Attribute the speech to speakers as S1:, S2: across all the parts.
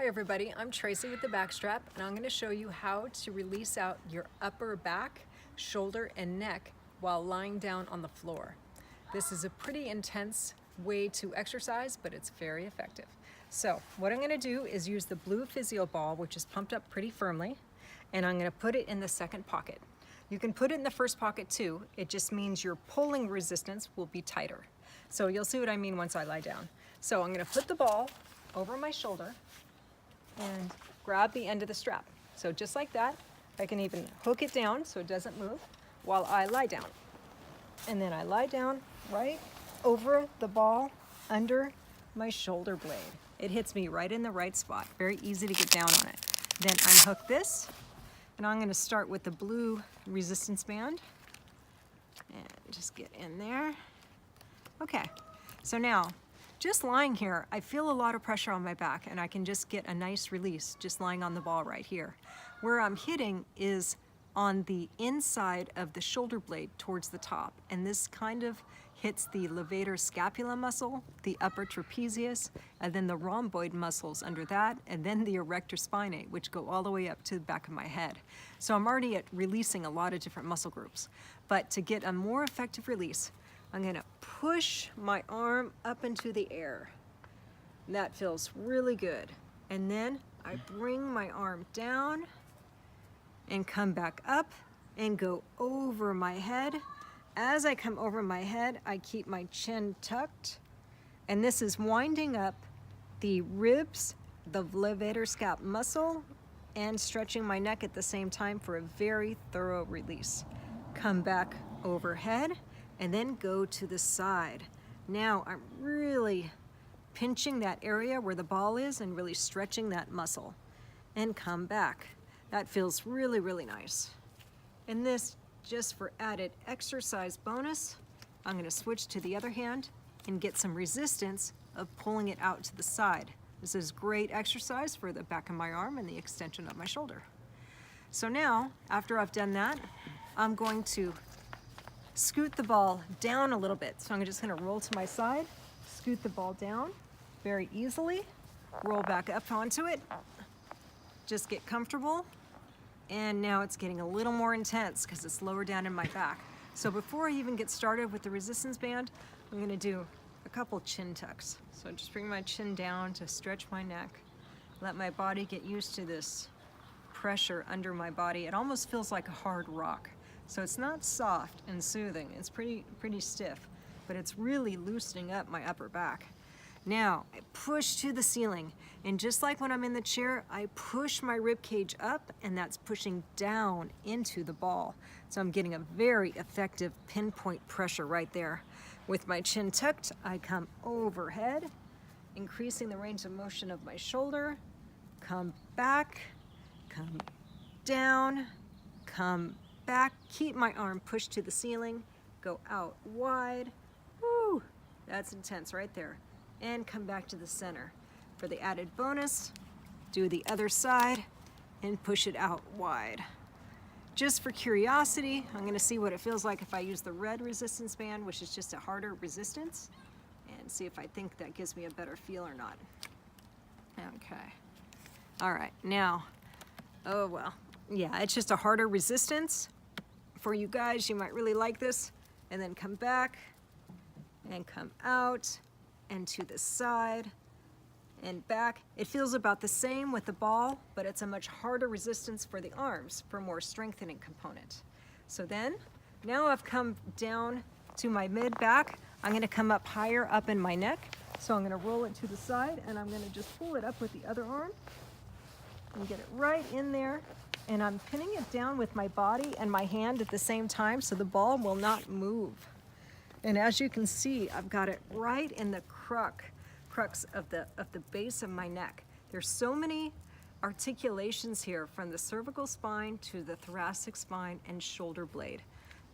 S1: Hi everybody, I'm Tracy with the BackStrap, and I'm going to show you how to release out your upper back, shoulder, and neck while lying down on the floor. This is a pretty intense way to exercise, but it's very effective. So what I'm going to do is use the blue physio ball, which is pumped up pretty firmly, and I'm going to put it in the second pocket. You can put it in the first pocket too. It just means your pulling resistance will be tighter. So you'll see what I mean once I lie down. So I'm going to put the ball over my shoulder and grab the end of the strap. So just like that, I can even hook it down so it doesn't move while I lie down. And then I lie down right over the ball under my shoulder blade. It hits me right in the right spot. Very easy to get down on it. Then unhook this, and I'm going to start with the blue resistance band. And just get in there. Okay, so now, just lying here, I feel a lot of pressure on my back, and I can just get a nice release just lying on the ball right here. Where I'm hitting is on the inside of the shoulder blade towards the top, and this kind of hits the levator scapula muscle, the upper trapezius, and then the rhomboid muscles under that, and then the erector spinae, which go all the way up to the back of my head. So I'm already releasing a lot of different muscle groups. But to get a more effective release, I'm going to push my arm up into the air. That feels really good. And then I bring my arm down and come back up and go over my head. As I come over my head, I keep my chin tucked. And this is winding up the ribs, the levator scap muscle, and stretching my neck at the same time for a very thorough release. Come back overhead, and then go to the side. Now I'm really pinching that area where the ball is and really stretching that muscle. And come back. That feels really, really nice. And this, just for added exercise bonus, I'm going to switch to the other hand and get some resistance of pulling it out to the side. This is great exercise for the back of my arm and the extension of my shoulder. So now, after I've done that, I'm going to scoot the ball down a little bit. So I'm just going to roll to my side, scoot the ball down very easily, roll back up onto it, just get comfortable, and now it's getting a little more intense because it's lower down in my back. So before I even get started with the resistance band, I'm going to do a couple chin tucks. So just bring my chin down to stretch my neck, let my body get used to this pressure under my body. It almost feels like a hard rock. So it's not soft and soothing, it's pretty stiff, but it's really loosening up my upper back. Now, I push to the ceiling, and just like when I'm in the chair, I push my rib cage up, and that's pushing down into the ball. So I'm getting a very effective pinpoint pressure right there. With my chin tucked, I come overhead, increasing the range of motion of my shoulder, come back, come down, come back, keep my arm pushed to the ceiling, go out wide, woo, that's intense right there, and come back to the center. For the added bonus, do the other side and push it out wide. Just for curiosity, I'm going to see what it feels like if I use the red resistance band, which is just a harder resistance, and see if I think that gives me a better feel or not. Okay. All right, now, oh well, yeah, it's just a harder resistance. For you guys, you might really like this. And then come back and come out and to the side and back. It feels about the same with the ball, but it's a much harder resistance for the arms for more strengthening component. So then, now I've come down to my mid back. I'm going to come up higher up in my neck. So I'm going to roll it to the side, and I'm going to just pull it up with the other arm and get it right in there. And I'm pinning it down with my body and my hand at the same time so the ball will not move. And as you can see, I've got it right in the crux of the base of my neck. There's so many articulations here from the cervical spine to the thoracic spine and shoulder blade.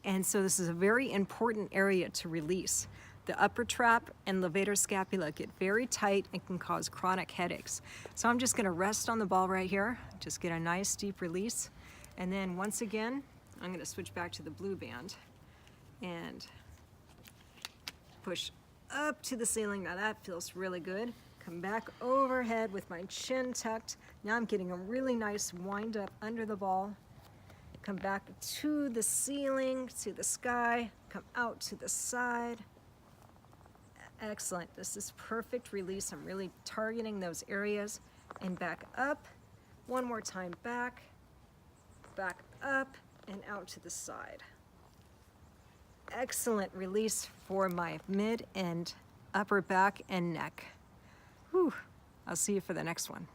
S1: And so this is a very important area to release. The upper trap and levator scapula get very tight and can cause chronic headaches. So I'm just going to rest on the ball right here, just get a nice deep release. And then once again, I'm going to switch back to the blue band and push up to the ceiling. Now that feels really good. Come back overhead with my chin tucked. Now I'm getting a really nice wind up under the ball. Come back to the ceiling, to the sky, come out to the side. Excellent. This is perfect release. I'm really targeting those areas. And back up. One more time back up, and out to the side. Excellent release for my mid and upper back and neck. Whew. I'll see you for the next one.